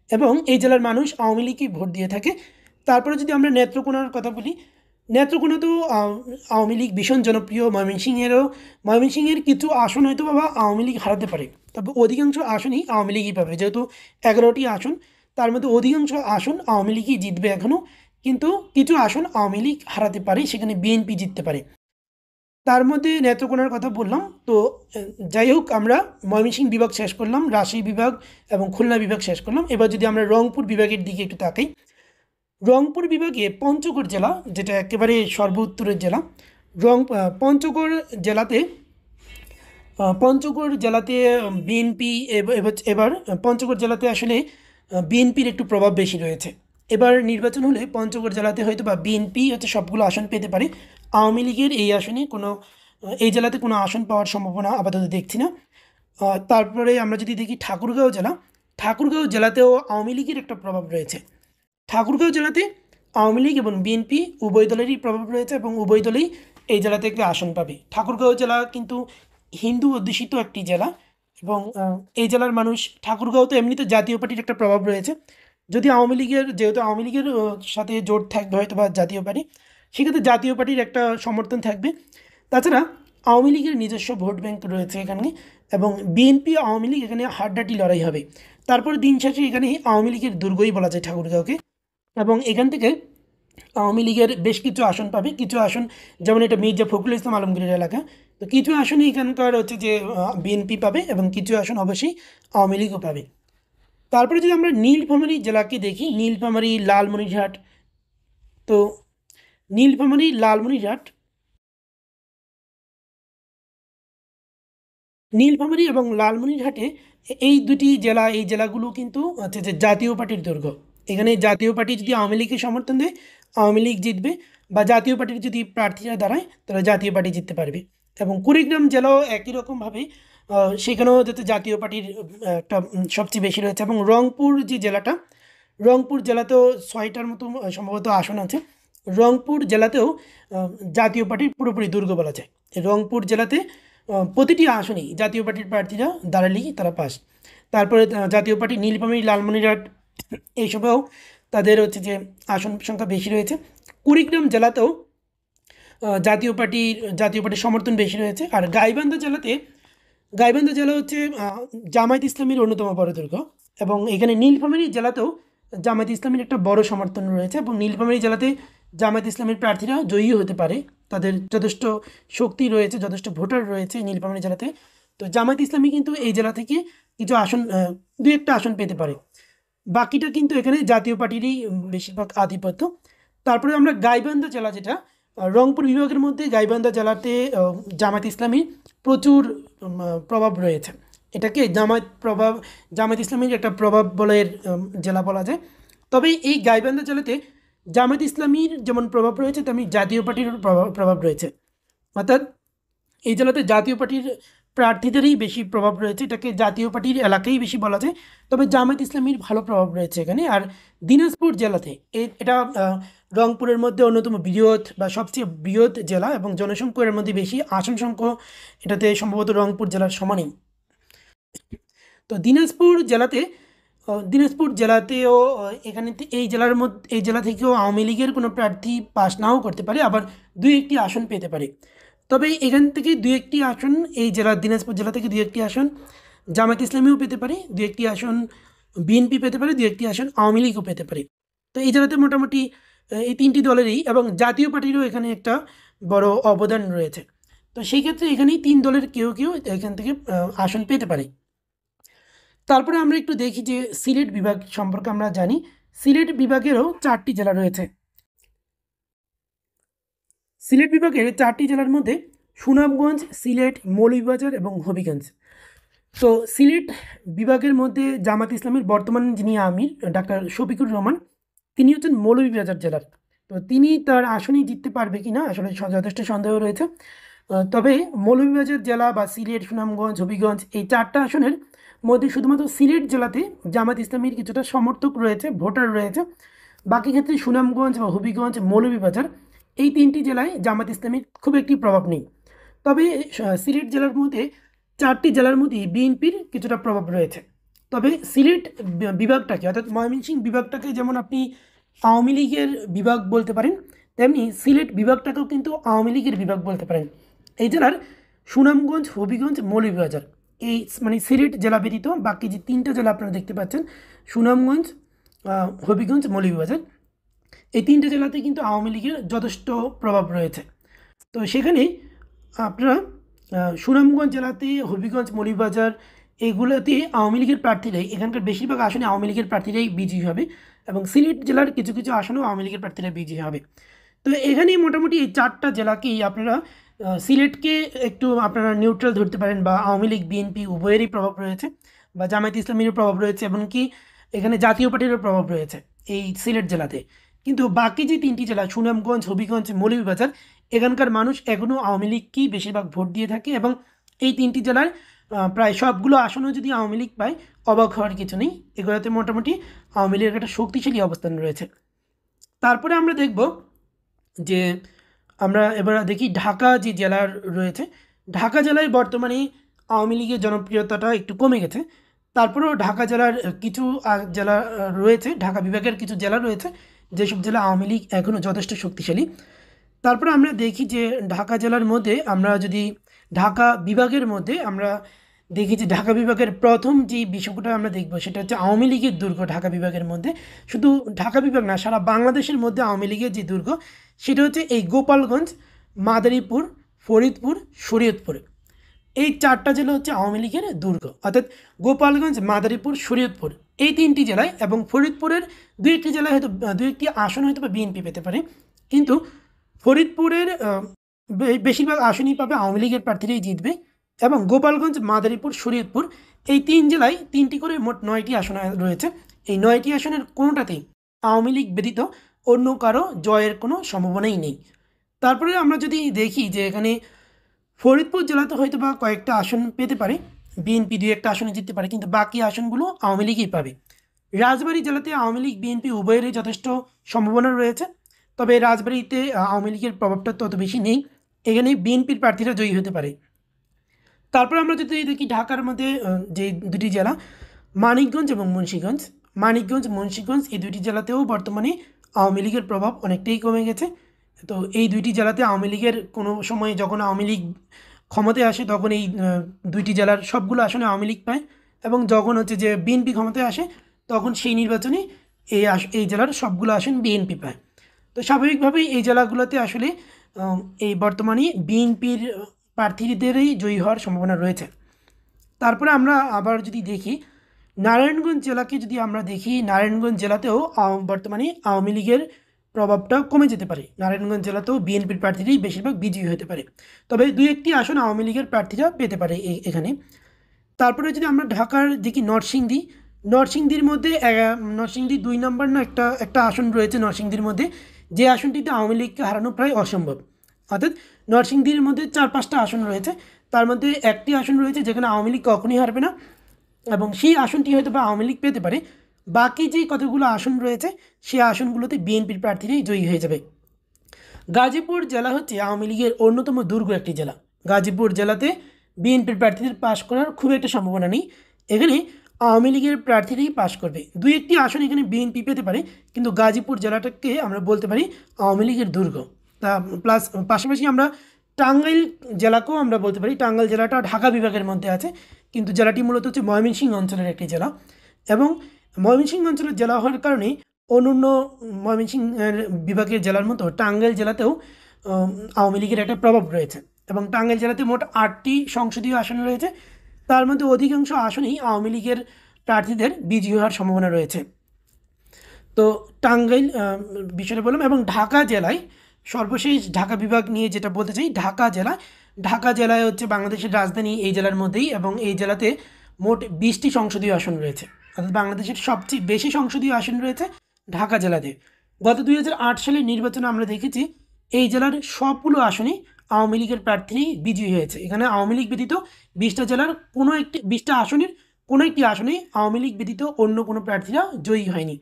এবং এই জেলার মানুষ আওয়ামী লীগকেই ভোট দিয়ে থাকে। তারপরে যদি আমরা নেত্রকোনার কথা বলি, নেত্রকোনাতেও আওয়ামী লীগ ভীষণ জনপ্রিয়। ময়মনসিংহের কিছু আসন হয়তো বা আওয়ামী লীগ হারাতে পারে, তবে অধিকাংশ আসনই আওয়ামী লীগই পাবে। যেহেতু 11টি আসন, তার মধ্যে অধিকাংশ আসন আওয়ামী লীগই জিতবে এখনও, কিন্তু কিছু আসন আওয়ামী লীগ হারাতে পারে, সেখানে বিএনপি জিততে পারে। তার মধ্যে নেত্রকোনার কথা বললাম। তো যাই হোক, আমরা ময়মনসিংহ বিভাগ শেষ করলাম, রাজশাহী বিভাগ এবং খুলনা বিভাগ শেষ করলাম। এবার যদি আমরা রংপুর বিভাগের দিকে একটু তাকাই, রংপুর বিভাগে পঞ্চগড় জেলা, যেটা একেবারে সর্বোত্তরের জেলা, পঞ্চগড় জেলাতে বিএনপি এবার পঞ্চগড় জেলাতে আসলে বিএনপির একটু প্রভাব বেশি রয়েছে। এবার নির্বাচন হলে পঞ্চগড় জেলাতে হয়তো বা বিএনপি হচ্ছে সবগুলো আসন পেতে পারে। আওয়ামী লীগের এই জেলাতে কোনো আসন পাওয়ার সম্ভাবনা আপাতত দেখছি না। তারপরে আমরা যদি দেখি ঠাকুরগাঁও জেলাতেও আওয়ামী লীগের একটা প্রভাব রয়েছে। ঠাকুরগাঁও জেলাতে আওয়ামী লীগ এবং বিএনপি উভয় দলেরই প্রভাব রয়েছে এবং উভয় দলেই এই জেলা থেকে আসন পাবে। ঠাকুরগাঁও জেলা কিন্তু হিন্দু অধ্যুষিত একটি জেলা এবং এই জেলার মানুষ, ঠাকুরগাঁওতে এমনিতে জাতীয় পার্টির একটা প্রভাব রয়েছে। যদি আওয়ামী লীগের, যেহেতু আওয়ামী লীগের সাথে জোট থাকবে হয়তো বা জাতীয় পার্টি, সেক্ষেত্রে জাতীয় পার্টির একটা সমর্থন থাকবে। তাছাড়া আওয়ামী লীগের নিজস্ব ভোট ব্যাংক রয়েছে এখানে এবং বিএনপি আওয়ামী লীগ এখানে হাড্ডাহাড্ডি লড়াই হবে। তারপরে দিন শেষে এখানে আওয়ামী লীগের দুর্গই বলা যায় ঠাকুরগাঁওকে, এবং এখান থেকে আওয়ামী লীগের বেশ কিছু আসন পাবে। কিছু আসন, যেমন এটা মির্জা ফখরুল ইসলাম আলমগীরের এলাকা, তো কিছু আসনে এখানকার হচ্ছে যে বিএনপি পাবে এবং কিছু আসন অবশ্যই আওয়ামী লীগও পাবে। তারপরে যদি আমরা নীলফামারী জেলাকে দেখি, নীলফামারী, লালমনিরহাট, তো নীলফামারী, লালমনিরহাট, নীলফামারী এবং লালমনিরহাটে এই দুটি জেলা, এই জেলাগুলো কিন্তু হচ্ছে যে জাতীয় পার্টির দুর্গ। এখানে জাতীয় পার্টি যদি আওয়ামী লীগকে সমর্থন দেয়, আওয়ামী লীগ জিতবে, বা জাতীয় পার্টির যদি প্রার্থীরা দাঁড়ায় তাহলে জাতীয় পার্টি জিততে পারবে। এবং কুড়িগ্রাম জেলাও একই রকমভাবে সেখানেও যাতে জাতীয় পার্টির একটা সবচেয়ে বেশি রয়েছে। এবং রংপুর যে জেলাটা, রংপুর জেলাতেও 6টার মতো সম্ভবত আসন আছে। রংপুর জেলাতেও জাতীয় পার্টির পুরোপুরি দুর্গ বলা যায়। রংপুর জেলাতে প্রতিটি আসনেই জাতীয় পার্টির প্রার্থীরা দাঁড়ালেই তারা পাস। তারপরে জাতীয় পার্টি নীলফামারী, লালমনিরহাট এইসবেও তাদের হচ্ছে যে আসন সংখ্যা বেশি রয়েছে। কুড়িগ্রাম জেলাতেও জাতীয় পার্টির সমর্থন বেশি রয়েছে। আর গাইবান্ধা জেলা হচ্ছে জামায়াত ইসলামীর অন্যতম বড় দুর্গ, এবং এখানে নীলফামারী জেলাতেও জামায়াত ইসলামীর একটা বড় সমর্থন রয়েছে এবং নীলফামারী জেলাতে জামায়াত ইসলামীর প্রার্থীরা জয়ী হতে পারে। তাদের যথেষ্ট শক্তি রয়েছে, যথেষ্ট ভোটার রয়েছে নীলফামারী জেলাতে। তো জামায়াত ইসলামী কিন্তু এই জেলা থেকে কিছু আসন, দুই একটা আসন পেতে পারে। বাকিটা কিন্তু এখানে জাতীয় পার্টিরই বেশিরভাগ আধিপত্য। তারপরে আমরা গাইবান্ধা জেলা, যেটা রংপুর বিভাগের মধ্যে, গাইবান্ধা জেলাতে জামায়াত ইসলামী প্রচুর প্রভাব রয়েছে। এটাকে জামায়াত ইসলামীর একটা প্রভাব বলের জেলা বলা যায়। তবে এই গাইবান্ধা জেলাতে জামায়াত ইসলামীর যেমন প্রভাব রয়েছে, তেমনি জাতীয় পার্টির প্রভাব রয়েছে। অর্থাৎ এই জেলাতে জাতীয় পার্টির প্রার্থীদেরই বেশি প্রভাব রয়েছে, এটাকে জাতীয় পার্টির এলাকাই বেশি বলা যায়। তবে জামায়াত ইসলামীর ভালো প্রভাব রয়েছে এখানে। আর দিনাজপুর জেলাতে এটা রংপুরের মধ্যে অন্যতম বৃহৎ বা সবচেয়ে বৃহৎ জেলা এবং জনসংখ্যার মধ্যে বেশি, আসন সংখ্যা এটাতে সম্ভবত রংপুর জেলার সমানই। তো দিনাজপুর জেলাতেও এখানে এই জেলা থেকেও আওয়ামী লীগের কোনো প্রার্থী পাস নাও করতে পারে, আবার দুই একটি আসন পেতে পারে। তবে এখান থেকে দুই একটি আসন, দিনাজপুর জেলা থেকে দুই একটি আসন জামায়াত ইসলামীও পেতে পারে, দুই একটি আসন বিএনপি পেতে পারে, দুই একটি আসন আওয়ামী লীগও পেতে পারে। তো এই জেলাতে মোটামুটি এই তিনটি দলেরই, এবং জাতীয় পার্টিরও এখানে একটা বড় অবদান রয়েছে। তো সেই ক্ষেত্রে এখানেই তিন দলের কেউ কেউ এখান থেকে আসন পেতে পারে। তারপরে আমরা একটু দেখি যে সিলেট বিভাগ সম্পর্কে আমরা জানি। সিলেট বিভাগেরও 4টি জেলা রয়েছে। সিলেট বিভাগের 4টি জেলার মধ্যে সুনামগঞ্জ, সিলেট, মৌলভীবাজার এবং হবিগঞ্জ। তো সিলেট বিভাগের মধ্যে জামাত ইসলামীর বর্তমান যিনি আমির ডাক্তার শফিকুর রহমান, তিনি হচ্ছেন মৌলভীবাজার জেলার। তো তিনি তার আসনই জিততে পারবে কি না আসলে যথেষ্ট সন্দেহ রয়েছে। তবে মৌলভীবাজার জেলা বা সিলেট, সুনামগঞ্জ, হবিগঞ্জ এই 4টা আসনের মধ্যে শুধুমাত্র সিলেট জেলাতে জামাত ইসলামীর কিছুটা সমর্থক রয়েছে, ভোটার রয়েছে। বাকি ক্ষেত্রে সুনামগঞ্জ বা হবিগঞ্জ, মৌলভীবাজার এই 3টি জেলায় জামাত ইসলামীর খুব একটি প্রভাব নেই। তবে সিলেট জেলার মধ্যে 4টি জেলার মধ্যে বিএনপির কিছুটা প্রভাব রয়েছে। তবে সিলেট বিভাগটাকে, অর্থাৎ ময়মনসিংহ বিভাগটাকে যেমন আপনি আওয়ামী লীগের বিভাগ বলতে পারেন, তেমনি সিলেট বিভাগটাকেও কিন্তু আওয়ামী লীগের বিভাগ বলতে পারেন। এই জেলার সুনামগঞ্জ, হবিগঞ্জ, মৌলভীবাজার, এই মানে সিলেট জেলা ব্যতীত বাকি যে 3টা জেলা আপনারা দেখতে পাচ্ছেন, সুনামগঞ্জ, হবিগঞ্জ, মৌলভীবাজার, এই 3টে জেলাতে কিন্তু আওয়ামী লীগের যথেষ্ট প্রভাব রয়েছে। তো সেখানে আপনারা সুনামগঞ্জ জেলাতে, হবিগঞ্জ, মৌলভীবাজার এগুলোতে আওয়ামী লীগের প্রার্থীরাই, এখানকার বেশিরভাগ আসনে আওয়ামী লীগের প্রার্থীরাই বিজয়ী হবে, এবং সিলেট জেলার কিছু কিছু আসনেও আওয়ামী লীগের প্রার্থীরা বিজয়ী হবে। তো এখানেই মোটামুটি এই 4টা জেলাকেই আপনারা সিলেটকে একটু আপনারা নিউট্রাল ধরতে পারেন, বা আওয়ামী লীগ বিএনপি উভয়েরই প্রভাব রয়েছে, বা জামায়াত ইসলামীরও প্রভাব রয়েছে, এমনকি এখানে জাতীয় পার্টিরও প্রভাব রয়েছে এই সিলেট জেলাতে। কিন্তু বাকি যে 3টি জেলা, সুনামগঞ্জ, হবিগঞ্জ, মৌলভীবাজার, এখানকার মানুষ এখনও আওয়ামী লীগকেই বেশিরভাগ ভোট দিয়ে থাকে, এবং এই 3টি জেলার প্রায় সবগুলো আসনও যদি আওয়ামী লীগ পায় অবাক হওয়ার কিছু নেই। এগুলোতে মোটামুটি আওয়ামী লীগের একটা শক্তিশালী অবস্থান রয়েছে। তারপরে আমরা দেখব যে আমরা এবার দেখি ঢাকা যে জেলার রয়েছে, ঢাকা জেলায় বর্তমানে আওয়ামী লীগের জনপ্রিয়তাটা একটু কমে গেছে। তারপরেও ঢাকা জেলার কিছু জেলা রয়েছে, ঢাকা বিভাগের কিছু জেলা রয়েছে যেসব জেলা আওয়ামী লীগ এখনও যথেষ্ট শক্তিশালী। তারপরে আমরা দেখি যে ঢাকা জেলার মধ্যে আমরা যদি ঢাকা বিভাগের মধ্যে আমরা দেখি যে ঢাকা বিভাগের প্রথম যে বিষয়টা আমরা দেখব সেটা হচ্ছে আওয়ামী লীগের দুর্গ। ঢাকা বিভাগের মধ্যে শুধু ঢাকা বিভাগ না, সারা বাংলাদেশের মধ্যে আওয়ামী লীগের যে দুর্গ সেটা হচ্ছে এই গোপালগঞ্জ, মাদারীপুর, ফরিদপুর, শরীয়তপুর। এই 4টা জেলা হচ্ছে আওয়ামী লীগের দুর্গ, অর্থাৎ গোপালগঞ্জ, মাদারীপুর, শরীয়তপুর এই 3টি জেলায়, এবং ফরিদপুরের 2-1টি জেলায় হয়তো 2-1টি আসন হয়তো বা বিএনপি পেতে পারে, কিন্তু ফরিদপুরের বেশিরভাগ আসনই পাবে আওয়ামী লীগের প্রার্থীরাই জিতবে। এবং গোপালগঞ্জ, মাদারীপুর, শরীয়তপুর এই 3 জেলায় 3টি করে মোট 9টি আসন রয়েছে। এই 9টি আসনের কোনোটাতেই আওয়ামী লীগ ব্যতীত অন্য কারো জয়ের কোনো সম্ভাবনাই নেই। তারপরে আমরা যদি দেখি যে এখানে ফরিদপুর জেলাতে হয়তো বা কয়েকটা আসন পেতে পারে বিএনপি, 2-1টা আসনে জিততে পারে, কিন্তু বাকি আসনগুলো আওয়ামী লীগই পাবে। রাজবাড়ী জেলাতে আওয়ামী লীগ বিএনপি উভয়েরই যথেষ্ট সম্ভাবনা রয়েছে, তবে রাজবাড়ীতে আওয়ামী লীগের প্রভাবটা তত বেশি নেই, এখানে বিএনপির প্রার্থীরা জয়ী হতে পারে। তারপর আমরা যদি দেখি ঢাকার মধ্যে যে 2টি জেলা মানিকগঞ্জ এবং মুন্সিগঞ্জ, মুন্সিগঞ্জ এই 2টি জেলাতেও বর্তমানে আওয়ামী লীগের প্রভাব অনেকটাই কমে গেছে। তো এই 2টি জেলাতে আওয়ামী লীগের কোনো সময় যখন আওয়ামী লীগ ক্ষমতায় আসে তখন এই 2টি জেলার সবগুলো আসনে আওয়ামী লীগ পায়, এবং যখন হচ্ছে যে বিএনপি ক্ষমতায় আসে তখন সেই নির্বাচনে এই জেলার সবগুলো আসন বিএনপি পায়। তো স্বাভাবিকভাবেই এই জেলাগুলোতে আসলে এই বর্তমানে বিএনপির প্রার্থীদেরই জয়ী হওয়ার সম্ভাবনা রয়েছে। তারপরে আমরা আবার যদি দেখি নারায়ণগঞ্জ জেলাকে, যদি আমরা দেখি নারায়ণগঞ্জ জেলাতেও বর্তমানে আওয়ামী লীগের প্রভাবটা কমে যেতে পারে। নারায়ণগঞ্জ জেলাতেও বিএনপির প্রার্থীরাই বেশিরভাগ বিজয়ী হতে পারে, তবে 2-1টি আসন আওয়ামী লীগের প্রার্থীরা পেতে পারে এখানে। তারপরে যদি আমরা ঢাকার দেখি নরসিংদীর মধ্যে নরসিংদী 2 নম্বর না একটা আসন রয়েছে নরসিংদীর মধ্যে, যে আসনটিতে আওয়ামী লীগকে হারানো প্রায় অসম্ভব। অর্থাৎ নরসিংদীর মধ্যে 4-5টা আসন রয়েছে, তার মধ্যে একটি আসন রয়েছে যেখানে আওয়ামী লীগ কখনোই হারবে না, এবং সেই আসনটি হয়তো বা আওয়ামী লীগ পেতে পারে। বাকি যে কতগুলো আসন রয়েছে সেই আসনগুলোতে বিএনপির প্রার্থীরাই জয়ী হয়ে যাবে। গাজীপুর জেলা হচ্ছে আওয়ামী লীগের অন্যতম দুর্গ একটি জেলা। গাজীপুর জেলাতে বিএনপির প্রার্থীদের পাশ করার খুব একটা সম্ভাবনা নেই, এখানে আওয়ামী লীগের প্রার্থীরাই পাশ করবে। 2-1টি আসন এখানে বিএনপি পেতে পারে, কিন্তু গাজীপুর জেলাটাকে আমরা বলতে পারি আওয়ামী লীগের দুর্গ। তা প্লাস পাশাপাশি আমরা টাঙ্গাইল জেলাকেও আমরা বলতে পারি। টাঙ্গাইল জেলাটা ঢাকা বিভাগের মধ্যে আছে, কিন্তু জেলাটি মূলত হচ্ছে ময়মনসিংহ অঞ্চলের একটি জেলা, এবং ময়মনসিংহ অঞ্চলের জেলা হওয়ার কারণে অন্যান্য ময়মনসিংহ বিভাগের জেলার মতো টাঙ্গাইল জেলাতেও আওয়ামী লীগের একটা প্রভাব রয়েছে, এবং টাঙ্গাইল জেলাতে মোট 8টি সংসদীয় আসন রয়েছে, তার মধ্যে অধিকাংশ আসনেই আওয়ামী লীগের প্রার্থীদের বিজয়ী হওয়ার সম্ভাবনা রয়েছে। তো টাঙ্গাইল বিষয়টা বললাম, এবং ঢাকা জেলায় সর্বশেষ ঢাকা বিভাগ নিয়ে যেটা বলতে চাই, ঢাকা জেলায় হচ্ছে বাংলাদেশের রাজধানী এই জেলার মধ্যেই, এবং এই জেলাতে মোট 20টি সংসদীয় আসন রয়েছে, অর্থাৎ বাংলাদেশের সবচেয়ে বেশি সংসদীয় আসন রয়েছে ঢাকা জেলাতে। গত 2008 সালের নির্বাচনে আমরা দেখেছি এই জেলার সবগুলো আসনেই আওয়ামী লীগের প্রার্থী বিজয়ী হয়েছে। এখানে আওয়ামী লীগ ব্যতীত 20টা জেলার কোনো একটি 20টা আসনের কোনো একটি আসনে আওয়ামী লীগ ব্যতীত অন্য কোনো প্রার্থীরা জয়ী হয়নি।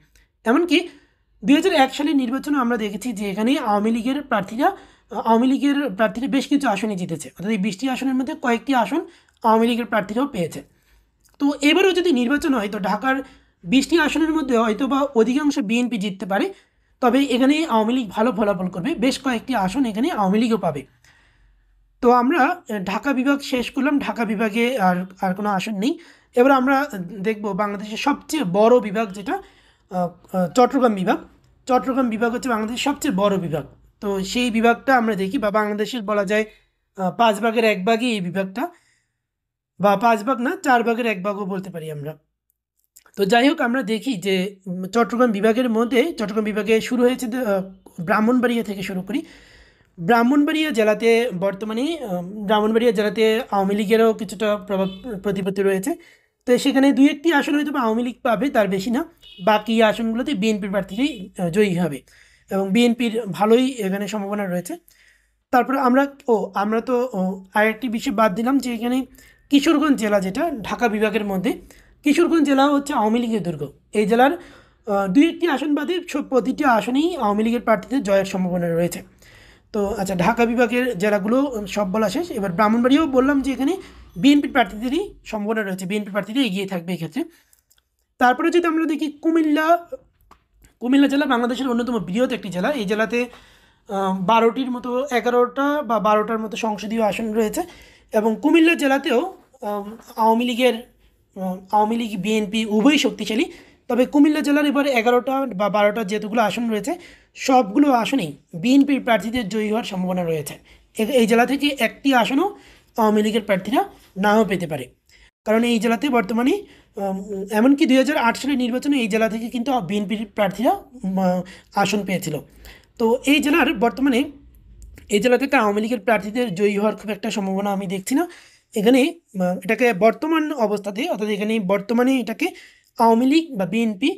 এমনকি 2001 সালের নির্বাচনে আমরা দেখেছি যে এখানে আওয়ামী লীগের প্রার্থীরা বেশ কিছু আসনে জিতেছে, অর্থাৎ এই 20টি আসনের মধ্যে কয়েকটি আসন আওয়ামী লীগের প্রার্থীরাও পেয়েছে। তো এবারও যদি নির্বাচন হয় তো ঢাকার 20টি আসনের মধ্যে হয়তো বা অধিকাংশ বিএনপি জিততে পারে, তবে এখানে আওয়ামী লীগ ভালো ফলাফল করবে, বেশ কয়েকটি আসন এখানে আওয়ামী লীগও পাবে। তো আমরা ঢাকা বিভাগ শেষ করলাম, ঢাকা বিভাগে আর কোনো আসন নেই। এবার আমরা দেখব বাংলাদেশের সবচেয়ে বড় বিভাগ যেটা চট্টগ্রাম বিভাগ হচ্ছে বাংলাদেশের সবচেয়ে বড় বিভাগ। তো সেই বিভাগটা আমরা দেখি, বা বাংলাদেশের বলা যায় 5 ভাগের 1 ভাগই এই বিভাগটা, বা 5 ভাগ না 4 ভাগের 1 ভাগও বলতে পারি আমরা। তো যাই হোক, আমরা দেখি যে চট্টগ্রাম বিভাগে শুরু হয়েছে ব্রাহ্মণবাড়িয়া থেকে শুরু করি। ব্রাহ্মণবাড়িয়া জেলাতে বর্তমানে আওয়ামী লীগেরও কিছুটা প্রভাব প্রতিপত্তি রয়েছে। তো সেখানে 2-1টি আসন হয়তো আওয়ামী লীগ পাবে, তার বেশি না। বাকি আসনগুলোতে বিএনপির প্রার্থীরাই জয়ী হবে, এবং বিএনপির ভালোই এখানে সম্ভাবনা রয়েছে। তারপরে আমরা তো আরেকটি বিষয় বাদ দিলাম যে এখানে কিশোরগঞ্জ জেলা, যেটা ঢাকা বিভাগের মধ্যে, কিশোরগঞ্জ জেলা হচ্ছে আওয়ামী লীগের দুর্গ। এই জেলার দুই একটি আসন বাদে প্রতিটি আসনেই আওয়ামী লীগের প্রার্থীদের জয়ের সম্ভাবনা রয়েছে। তো আচ্ছা, ঢাকা বিভাগের জেলাগুলো সব বলা শেষ। এবার ব্রাহ্মণবাড়িয়াও বললাম যে এখানে বিএনপি প্রার্থীদেরই সম্ভাবনা রয়েছে, বিএনপি প্রার্থীদের এগিয়ে থাকবে এক্ষেত্রে। তারপরে যদি আমরা দেখি কুমিল্লা জেলা বাংলাদেশের অন্যতম বৃহৎ একটি জেলা। এই জেলাতে 12টির মতো 11টা বা 12টার মতো সংসদীয় আসন রয়েছে, এবং কুমিল্লা জেলাতেও আওয়ামী লীগ বিএনপি উভয়ই শক্তিশালী। তবে কুমিল্লা জেলার এবার 11টা বা 12টা যেগুলো আসন রয়েছে, সবগুলো আসনেই বিএনপির প্রার্থীদের জয়ী হওয়ার সম্ভাবনা রয়েছে। এই জেলা থেকে একটি আসনও আওয়ামী লীগের প্রার্থীরা নাও পেতে পারে, কারণ এই জেলাতে বর্তমানে এমনকি 2008 সালের নির্বাচনে এই জেলা থেকে কিন্তু বিএনপির প্রার্থীরা আসন পেয়েছিল। তো এই জেলার বর্তমানে এই জেলা থেকে আওয়ামী লীগের প্রার্থীদের জয়ী হওয়ার খুব একটা সম্ভাবনা আমি দেখছি না। এখানে এটাকে বর্তমান অবস্থাতে, অর্থাৎ এখানে বর্তমানে এটাকে আওয়ামী লীগ বা বিএনপি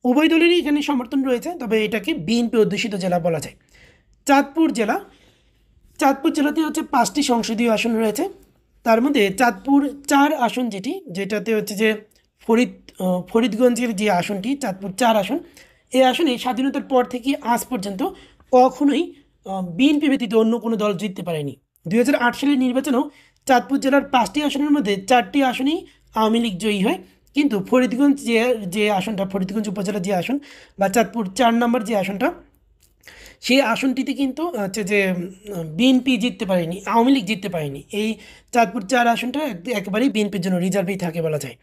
উভয় দলেরই এখানে সমর্থন রয়েছে, তবে এটাকে বিএনপি অধ্যুষিত জেলা বলা যায়। চাঁদপুর চাঁদপুর জেলাতে হচ্ছে 5টি সংসদীয় আসন রয়েছে। তার মধ্যে চাঁদপুর 4 আসন, যেটাতে হচ্ছে যে ফরিদগঞ্জের যে আসনটি, চাঁদপুর 4 আসন, এই আসনে স্বাধীনতার পর থেকে আজ পর্যন্ত কখনোই বিএনপি ব্যতীত অন্য কোনো দল জিততে পারেনি। 2008 সালের নির্বাচনেও চাঁদপুর জেলার 5টি আসনের মধ্যে 4টি আসনেই আওয়ামী লীগ জয়ী হয়, কিন্তু ফরিদগঞ্জ যে আসনটা, ফরিদগঞ্জ উপজেলার যে আসন বা চাঁদপুর 4 নম্বর যে আসনটা, সেই আসনটিতে কিন্তু হচ্ছে যে বিএনপি জিততে পারেনি, আওয়ামী লীগ জিততে পারেনি। এই চাঁদপুর 4 আসনটা একেবারেই বিএনপির জন্য রিজার্ভেই থাকে বলা যায়।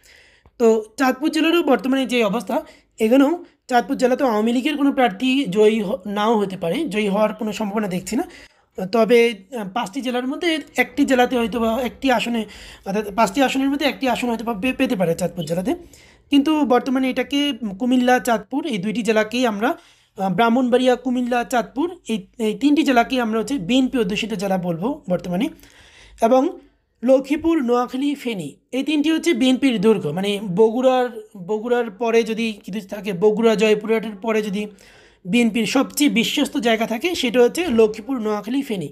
তো চাঁদপুর জেলারও বর্তমানে যে অবস্থা, এখানেও চাঁদপুর জেলাতে আওয়ামী লীগের কোনো প্রার্থী জয়ী নাও হতে পারে, জয়ী হওয়ার কোনো সম্ভাবনা দেখছি না। তবে 5টি জেলার মধ্যে একটি জেলাতে হয়তো বা একটি আসনে, অর্থাৎ 5টি আসনের মধ্যে একটি আসন হয়তো বা পেতে পারে চাঁদপুর জেলাতে। কিন্তু বর্তমানে এটাকে কুমিল্লা, চাঁদপুর এই 2টি জেলাকেই আমরা, ব্রাহ্মণবাড়িয়া, কুমিল্লা, চাঁদপুর, এই 3টি জেলাকেই আমরা হচ্ছে বিএনপি অধ্যুষিত জেলা বলবো বর্তমানে। এবং লক্ষ্মীপুর, নোয়াখালী, ফেনী এই 3টি হচ্ছে বিএনপির দুর্গ। মানে বগুড়ার পরে যদি কিছু থাকে, বগুড়া, জয়পুরহাটের পরে যদি বিএনপির সবচেয়ে বিশ্বস্ত জায়গা থাকে, সেটা হচ্ছে লক্ষ্মীপুর, নোয়াখালী, ফেনী।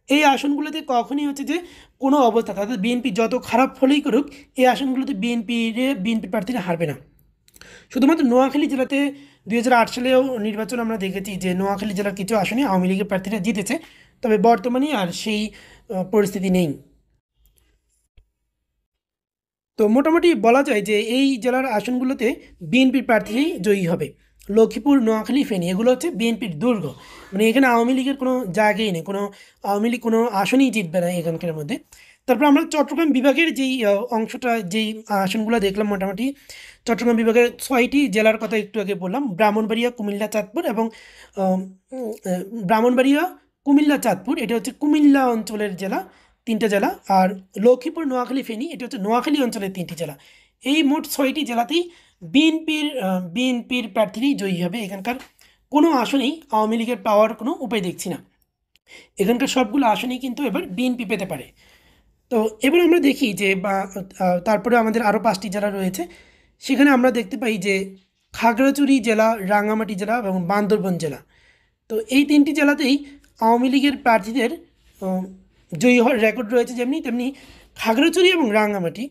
এই আসনগুলোতে কখনই হচ্ছে যে কোনো অবস্থা, অর্থাৎ বিএনপি যত খারাপ ফলেই করুক, এই আসনগুলোতে বিএনপি প্রার্থীরা হারবে না। শুধুমাত্র নোয়াখালী জেলাতে 2008 সালেও নির্বাচন আমরা দেখেছি যে নোয়াখালী জেলার কিছু আসনে আওয়ামী লীগের প্রার্থীরা জিতেছে, তবে বর্তমানে আর সেই পরিস্থিতি নেই। তো মোটামুটি বলা যায় যে এই জেলার আসনগুলোতে বিএনপির প্রার্থীই জয়ী হবে। লক্ষ্মীপুর, নোয়াখালী, ফেনী এগুলো হচ্ছে বিএনপির দুর্গ। মানে এখানে আওয়ামী লীগের কোনো জায়গাই নেই, কোনো আওয়ামী লীগ কোনো আসনই জিতবে না এখানকার মধ্যে। তারপর আমরা চট্টগ্রাম বিভাগের যেই অংশটা, যেই আসনগুলো দেখলাম, মোটামুটি চট্টগ্রাম বিভাগের 6টি জেলার কথা একটু আগে বললাম, ব্রাহ্মণবাড়িয়া, কুমিল্লা, চাঁদপুর এবং ব্রাহ্মণবাড়িয়া, কুমিল্লা, চাঁদপুর এটা হচ্ছে কুমিল্লা অঞ্চলের জেলা, 3টা জেলা। আর লক্ষ্মীপুর, নোয়াখালী, ফেনী এটা হচ্ছে নোয়াখালী অঞ্চলের 3টি জেলা। এই মোট 6টি জেলাতেই বিএনপির প্রার্থীরাই জয়ী হবে। এখানকার কোনো আসনেই আওয়ামী লীগের পাওয়ার কোনো উপায় দেখছি না। এখানকার সবগুলো আসনেই কিন্তু এবার বিএনপি পেতে পারে। তো এবার আমরা দেখি যে তারপরে আমাদের আরও 5টি জেলা রয়েছে, সেখানে আমরা দেখতে পাই যে খাগড়াছড়ি জেলা, রাঙ্গামাটি জেলা এবং বান্দরবান জেলা। তো এই 3টি জেলাতেই আওয়ামী লীগের প্রার্থীদের জয়ী হওয়ার রেকর্ড রয়েছে, তেমনি খাগড়াছড়ি এবং রাঙ্গামাটি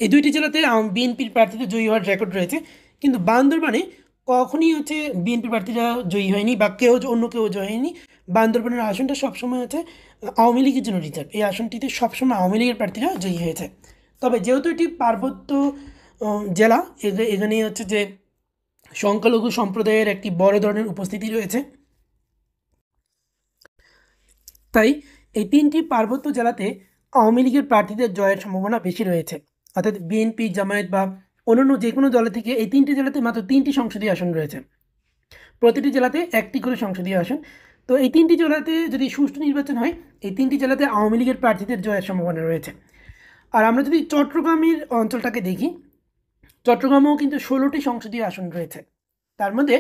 এই 2টি জেলাতে বিএনপির প্রার্থীদের জয়ী হওয়ার রেকর্ড রয়েছে। কিন্তু বান্দরবানে কখনই হচ্ছে বিএনপি প্রার্থীরা জয়ী হয়নি বা অন্য কেউ জয়ী হয়নি। বান্দরবানের আসনটা সবসময় হচ্ছে আওয়ামী লীগের জন্য রিজার্ভ। এই আসনটিতে সবসময় আওয়ামী লীগের প্রার্থীরা জয়ী হয়েছে। তবে যেহেতু এটি পার্বত্য জেলা, এখানে হচ্ছে যে সংখ্যালঘু সম্প্রদায়ের একটি বড় ধরনের উপস্থিতি রয়েছে, তাই এই 3টি পার্বত্য জেলাতে আওয়ামী লীগের প্রার্থীদের জয়ের সম্ভাবনা বেশি রয়েছে। অর্থাৎ বিএনপি, জামায়াত বা অন্যান্য যে কোনো দলের থেকে এই 3টি জেলাতে মাত্র 3টি সংসদীয় আসন রয়েছে, প্রতিটি জেলাতে একটি করে সংসদীয় আসন। তো এই 3টি জেলাতে যদি সুষ্ঠু নির্বাচন হয়, এই 3টি জেলাতে আওয়ামী লীগের প্রার্থীদের জয়ের সম্ভাবনা রয়েছে। আর আমরা যদি চট্টগ্রামের অঞ্চলটাকে দেখি, চট্টগ্রামেও কিন্তু 16টি সংসদীয় আসন রয়েছে। তার মধ্যে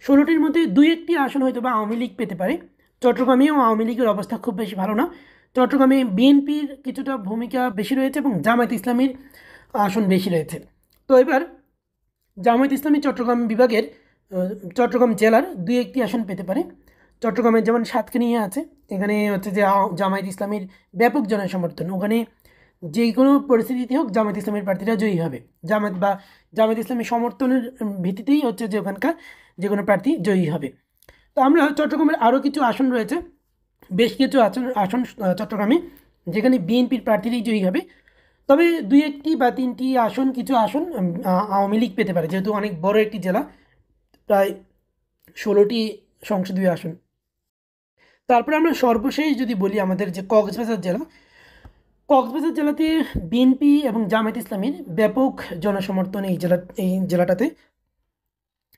16টির মধ্যে 2-1টি আসন হয়তো বা আওয়ামী লীগ পেতে পারে। চট্টগ্রামেও আওয়ামী লীগের অবস্থা খুব বেশি ভালো না। চট্টগ্রামে বিএনপির কিছুটা ভূমিকা বেশি রয়েছে এবং জামায়াত ইসলামীর আসন বেশি রয়েছে। তো এবার জামায়াত ইসলামী চট্টগ্রাম জেলার 2-1টি আসন পেতে পারে। চট্টগ্রামের যেমন সাতকানিয়া আছে, এখানে হচ্ছে যে জামায়াত ইসলামীর ব্যাপক জনসমর্থন, ওখানে যে কোনো পরিস্থিতিতে হোক জামায়াত ইসলামের প্রার্থীরা জয়ী হবে। জামায়াত ইসলামের সমর্থনের ভিত্তিতেই হচ্ছে যে ওখানকার যে কোনো প্রার্থী জয়ী হবে। তো আমরা চট্টগ্রামের আরও কিছু আসন রয়েছে, বেশ কিছু আসন চট্টগ্রামে যেখানে বিএনপির প্রার্থীরাই জয়ী হবে। তবে 2-1টি বা 3টি আসন, কিছু আসন আওয়ামী লীগ পেতে পারে, যেহেতু অনেক বড় একটি জেলা, প্রায় 16টি সংসদীয় আসন। তারপরে আমরা সর্বশেষ যদি বলি আমাদের যে কক্সবাজার জেলাতে বিএনপি এবং জামায়াত ইসলামীর ব্যাপক জনসমর্থন এই জেলাটাতে।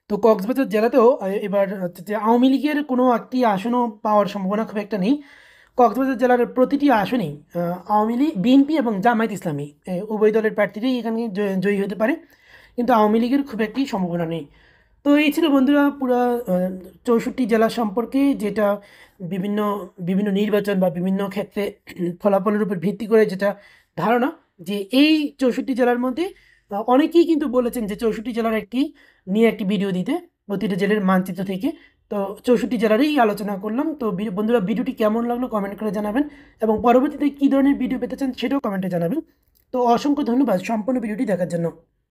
তো কক্সবাজার জেলাতেও এবার হচ্ছে যে আওয়ামী লীগের কোনো একটি আসনও পাওয়ার সম্ভাবনা খুব একটা নেই। কক্সবাজার জেলার প্রতিটি আসনেই আওয়ামী লীগ, বিএনপি এবং জামায়াত ইসলামী উভয় দলের প্রার্থীরাই এখানে জয়ী হতে পারে, কিন্তু আওয়ামী লীগের খুব একটি সম্ভাবনা নেই। তো এই ছিল বন্ধুরা পুরো 64 জেলা সম্পর্কে, যেটা বিভিন্ন বিভিন্ন নির্বাচন বা বিভিন্ন ক্ষেত্রে ফলাফলের উপর ভিত্তি করে যেটা ধারণা, যে এই 64 জেলার মধ্যে অনেকেই কিন্তু বলেছেন যে 64 জেলার নিয়ে একটি ভিডিও দিতে, প্রতিটা জেলার মানচিত্র থেকে। তো 64 জেলারই আলোচনা করলাম। তো বন্ধুরা, ভিডিওটি কেমন লাগলো কমেন্ট করে জানাবেন, এবং পরবর্তীতে কী ধরনের ভিডিও পেতে চান সেটাও কমেন্টে জানাবেন। তো অসংখ্য ধন্যবাদ সম্পূর্ণ ভিডিওটি দেখার জন্য।